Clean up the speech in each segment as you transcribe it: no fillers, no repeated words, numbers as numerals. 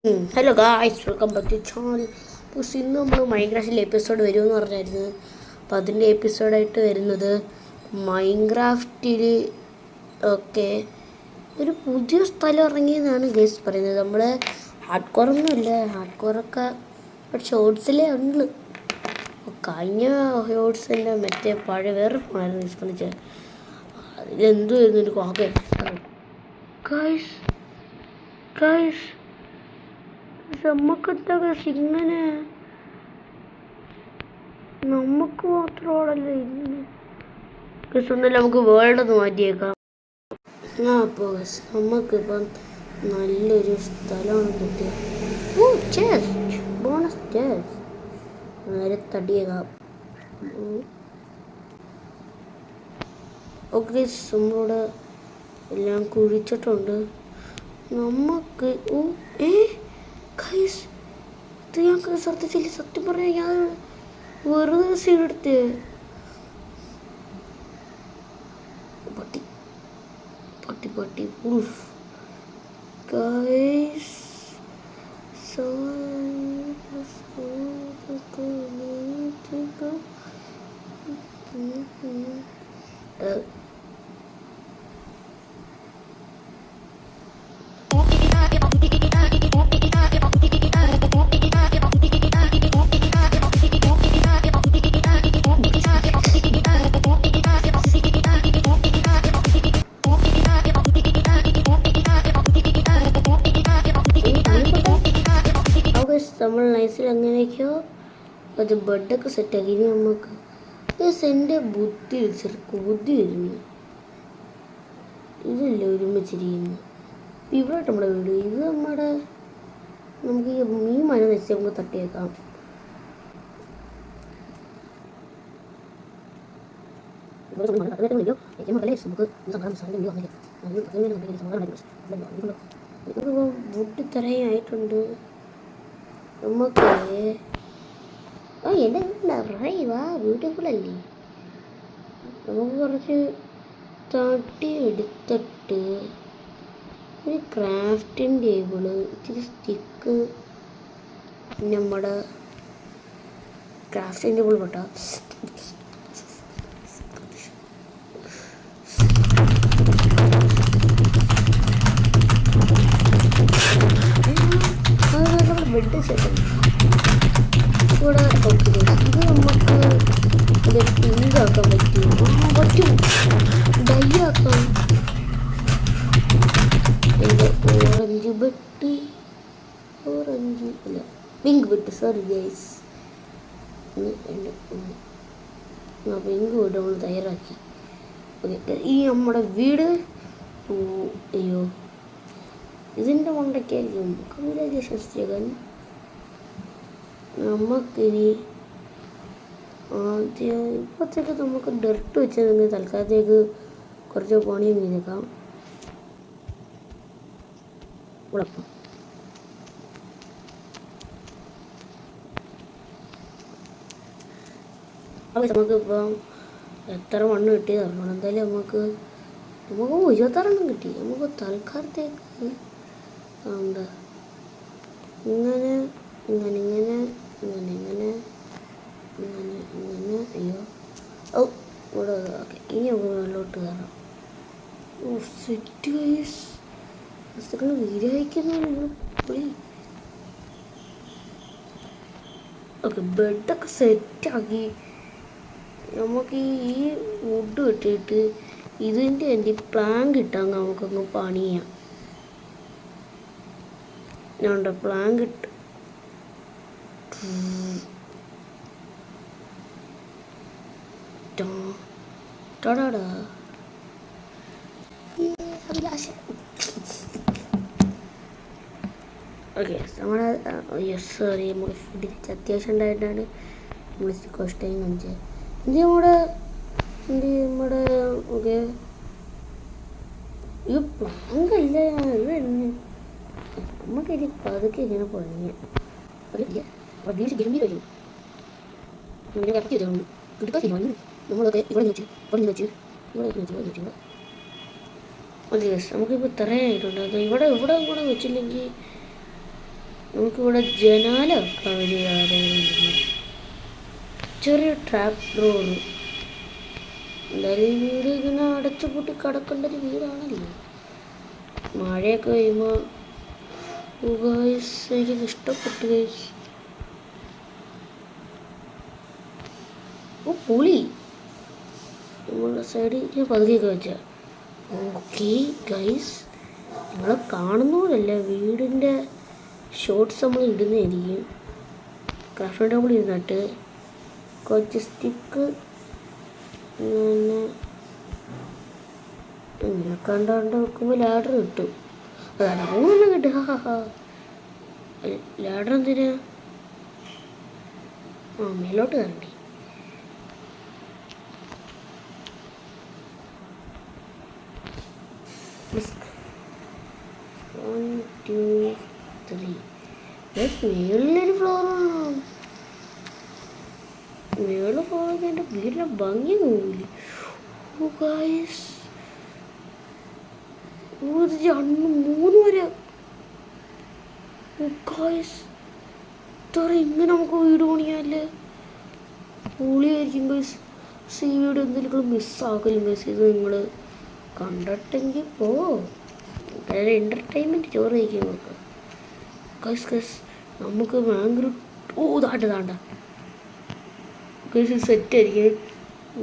Hello guys, welcome back to channel. അപ്പോൾ ഇന്ന് നമ്മൾ മൈൻക്രാഫ്റ്റിൽ എപ്പിസോഡ് വരുമെന്ന് പറഞ്ഞായിരുന്നു. അപ്പോൾ അതിൻ്റെ എപ്പിസോഡായിട്ട് വരുന്നത് മൈൻക്രാഫ്റ്റിൽ ഒക്കെ ഒരു പുതിയ സ്ഥലം ഇറങ്ങിയെന്നാണ് ഗൈസ് പറയുന്നത്. നമ്മൾ ഹാർഡ് കോറൊന്നുമില്ല, ഹാർഡ് കോറൊക്കെ ഷോർട്സിലേ ഉണ്ട്. കഴിഞ്ഞ ഷോർട്സിൻ്റെ മറ്റേ പഴയ വേറെ ഫോണായിരുന്നു യൂസ് കളിച്ചത്. അതിലെന്തു വരുന്നു എനിക്ക് ഓക്കെ ഗൈസ് ഗൈസ് നമുക്കെന്താ ഇങ്ങനെ നമുക്ക് മാത്രമല്ല ഇങ്ങനെ ഒന്നല്ല നമുക്ക് വേൾഡ് ഒന്ന് മാറ്റിയേക്കാം. അപ്പോൾ നമുക്കിപ്പം നല്ലൊരു സ്ഥലമാണ് കിട്ടിയത്. ബോണസ് ചെസ്റ്റ് നേരെ തടിയേക്കാം. ഓക്കെ, നമ്മളോട് എല്ലാം കുഴിച്ചിട്ടുണ്ട്. നമുക്ക് ഗൈസ് ഇത് ഞങ്ങൾക്ക് ശ്രദ്ധിച്ചില്ല. സത്യം പറഞ്ഞാൽ ഞാൻ വെറുതെ സീഡെടുത്ത് പട്ടി പട്ടി പട്ടി ഉൾഫ് ഗൈസ് നമ്മൾ നൈസിൽ അങ്ങനെയൊക്കെയോ അത് ബെഡൊക്കെ സെറ്റാക്കി. ഇനി നമുക്ക് എൻ്റെ ബുദ്ധി ബുദ്ധി വരുന്നു. ഇതല്ലേ ഒരുമിച്ചിരിക്കുന്നു. ഇവിടെ നമ്മുടെ വീട്. ഇത് നമുക്ക് ഈ മഴ വെച്ച് നമുക്ക് തട്ടിയേക്കാം. ബുദ്ധി തറയായിട്ടുണ്ട് നമുക്ക്. എൻ്റെ വീടാ ബ്യൂട്ടിഫുൾ അല്ലേ. നമുക്ക് കുറച്ച് തട്ടി എടുത്തിട്ട് ഒരു ക്രാഫ്റ്റിംഗ് ടേബിള്, ഇച്ചിരി സ്റ്റിക്ക്, നമ്മുടെ ക്രാഫ്റ്റിംഗ് ടേബിൾ പെട്ട ബെഡ് സെറ്റ് ഇവിടെ. ഓക്കെ, ഇത് നമുക്ക് ഇത് പിങ്ക് ആക്കാൻ പറ്റും. ഡൈ ആക്കാം. ഓറഞ്ച് ബെഡ്, ഓറഞ്ച് അല്ല pink bed, sorry guys. Pink bed നമ്മൾ തയ്യാറാക്കി. ഓക്കെ, ഈ നമ്മുടെ വീട്. അയ്യോ, ഇതിൻ്റെ മണ്ടയ്ക്കായിരിക്കും. കൺഗ്രാജുലേഷൻസ് ജഗൻ. നമുക്കിനി ആദ്യം ഇപ്പോഴത്തേക്ക് നമുക്ക് ഡെർട്ട് വെച്ചതെങ്കിൽ തൽക്കാലത്തേക്ക് കുറച്ച് പണിയും ചെയ്തേക്കാം. ഉളപ്പം അപ്പോൾ നമുക്കിപ്പം എത്ര മണ്ണ് കിട്ടി തരണം. എന്തായാലും നമുക്ക് 26 കിട്ടി. നമുക്ക് തൽക്കാലത്തേക്ക് ഉണ്ട് ഇങ്ങനെ ഇങ്ങനെ ഇങ്ങനെ ഇങ്ങനെ ഇങ്ങനെ ഇങ്ങനെ ഇങ്ങനെ. അയ്യോ, ഇവിടെ. ഓക്കെ, ഇനി നമുക്ക് വെള്ളോട്ട് കയറാം. സെറ്റ് ഗൈസ്, വസ്തുക്കൾ വീരായിക്കുന്നു. ഓക്കെ, ബെഡൊക്കെ സെറ്റാക്കി. നമുക്ക് ഈ വുഡ് കിട്ടിയിട്ട് ഇതിൻ്റെ എൻ്റെ പ്ലാൻ കിട്ടാൻ നമുക്കങ്ങ് പണിയാം. ഞാൻ പ്ലാൻ കിട്ടും. ഓക്കെ, നമ്മുടെ സോറി നമുക്ക് ഫുഡ് അത്യാവശ്യം ഉണ്ടായിട്ടാണ് നമ്മൾ കോസ്റ്റയും കാണിച്ചത്. ഇത് നമ്മുടെ ഓക്കെ ഈ പ്ലാങ്കല്ല ഇത് തന്നെ. നമുക്കിനി പതുക്കെ ഇങ്ങനെ പണിയാം. നമ്മളൊക്കെ ഇവിടെ വെച്ച് ഇവിടെ വെച്ച് ഇവിടെ വെച്ച് നമുക്കിപ്പോൾ ഇത്രയായിട്ടുണ്ട്. അത് ഇവിടെ കൂടെ വെച്ചില്ലെങ്കിൽ നമുക്കിവിടെ ജനാല വെക്കാൻ വലിയ ചെറിയ ട്രാപ്പ് ഡോർ. എന്തായാലും ഈ വീട് ഇങ്ങനെ അടച്ചു പൂട്ടി കിടക്കേണ്ട ഒരു വീടാണല്ലോ. മഴയൊക്കെ കഴിയുമ്പോൾ എനിക്ക് ഇഷ്ടപ്പെട്ടു ഗൈസ്. ഓ പുളി നമ്മളുടെ സൈഡിൽ പതുക്കെയൊക്കെ വെച്ചാൽ ഓക്കെ ഗൈസ്. നിങ്ങൾ കാണുന്നതല്ല, വീടിൻ്റെ ഷോർട്സ് നമ്മൾ ഇടുന്നതായിരിക്കും. ക്രാഫ്റ്റ് ടേബിൾ ഇരുന്നിട്ട് കുറച്ച് സ്റ്റിക്ക് ഇങ്ങനെ കണ്ടാണ്ട് വെക്കുമ്പോൾ ലാഡർ കിട്ടും. അതാണ് 3 കിട്ടും. ലാഡർ എന്തിനാ? മേലോട്ട് കയറണ്ടേ. മേളിലൊരു ഫ്ലോറാണ്. മേളിലെ ഫ്ലോറൊക്കെ എൻ്റെ വീടിൻ്റെ ഭംഗി പോകില്ലേ. ഒരു 2-3 വരെ ഇത്ര ഇങ്ങനെ നമുക്ക് വീട് പണിയാല്ലേ. പൊളിയായിരിക്കും ഗൈസ്. ഈ വീട് എന്തെങ്കിലും മിസ്സാക്കില്ല ഗൈസ്. ഇത് നിങ്ങൾ കണ്ടിട്ടെങ്കിൽ വളരെ എൻ്റർടൈൻമെൻറ്റ് ചോറ് കഴിക്കാൻ നോക്കുക ഗൈസ്. നമുക്ക് ഭയങ്കര താണ്ട ഗൈസ് സെറ്റായിരിക്കും.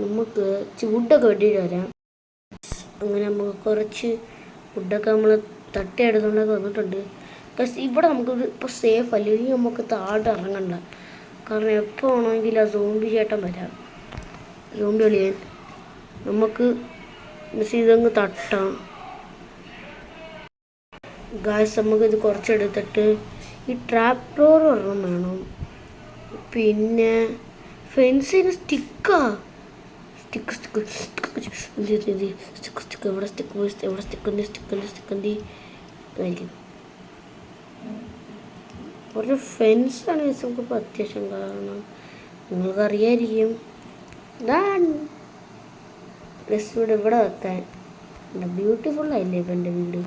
നമുക്ക് വുഡൊക്കെ വെട്ടിയിട്ട് വരാം. അങ്ങനെ നമുക്ക് കുറച്ച് ഫുഡൊക്കെ നമ്മൾ തട്ടിയെടുത്തുകൊണ്ടൊക്കെ വന്നിട്ടുണ്ട്. പക്ഷേ ഇവിടെ നമുക്ക് ഇപ്പോൾ സേഫ് അല്ല. ഇനി നമുക്ക് താഴെ ഇറങ്ങണ്ട. കാരണം എപ്പോൾ ആണെങ്കിൽ ആ സോംബി ചേട്ടൻ വരാം. സോംബി കളിയാൻ നമുക്ക് ഇതങ്ങ് തട്ടാം ഗായ്സ്. നമുക്കിത് കുറച്ചെടുത്തിട്ട് ഈ ട്രാപ്പ് ഡോർ ഒരെണ്ണം വേണം. പിന്നെ ഫെൻസിന് സ്റ്റിക്ക് എവിടെ സ്റ്റിക്കുണ്ട് കുറച്ച് ഫെൻസാണ് നമുക്കിപ്പോൾ അത്യാവശ്യം. കാരണം നിങ്ങൾക്കറിയായിരിക്കും ഇവിടെ വെക്കാൻ ബ്യൂട്ടിഫുള്ളായില്ലേ ഇപ്പം എൻ്റെ വീട്.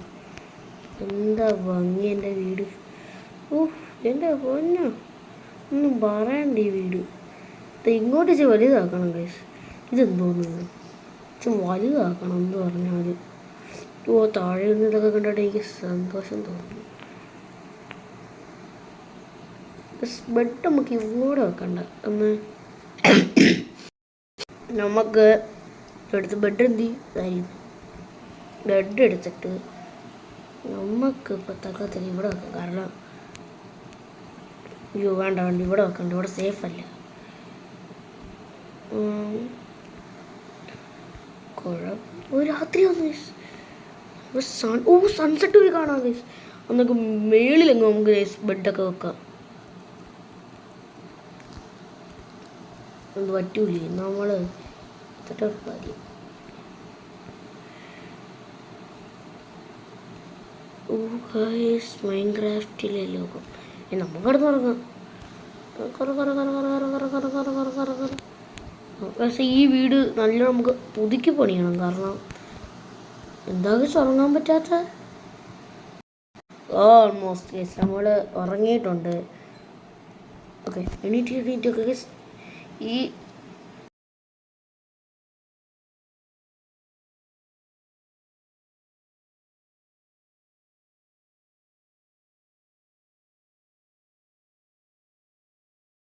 എന്താ ഭംഗി എൻ്റെ വീട്. എൻ്റെ പൊന്നോ ഒന്നും പറയണ്ട. ഈ വീട് ഇങ്ങോട്ട് വലുതാക്കണം ഗൈസ്. ഇതെന്തോന്നു വലുതാക്കണം എന്ന് പറഞ്ഞാൽ താഴെ നിന്ന് ഇതൊക്കെ കണ്ടിട്ട് എനിക്ക് സന്തോഷം തോന്നുന്നു. ബെഡ് നമുക്ക് ഇങ്ങോട്ട് വെക്കണ്ട. ഒന്ന് നമുക്ക് എടുത്ത് ബെഡ് ബെഡ് എടുത്തിട്ട് നമുക്ക് ഇപ്പോൾ തക്കത്തിൽ ഇവിടെ വെക്കാം. കാരണം വേണ്ട ഇവിടെ വെക്കണ്ട. ഇവിടെ സേഫല്ല. രാത്രി വന്നു സൺസെറ്റ് പോയി കാണാം ഗൈസ്. അന്നൊക്കെ മേളിലെങ്ങും നമുക്ക് ഗൈസ് ബെഡൊക്കെ വെക്കാം. ഒന്ന് പറ്റൂലേ നമ്മൾ കാര്യം. മൈൻക്രാഫ്റ്റിലെ ലോകം നമുക്ക് കിടന്നുറങ്ങാം. പക്ഷേ ഈ വീട് നല്ല നമുക്ക് പുതുക്കി പണിയണം. കാരണം എന്താ ഉറങ്ങാൻ പറ്റാത്ത ഓൾമോസ്റ്റ് കേസ് നമ്മൾ ഉറങ്ങിയിട്ടുണ്ട്. ഓക്കെ എണീറ്റൊക്കെ ഈ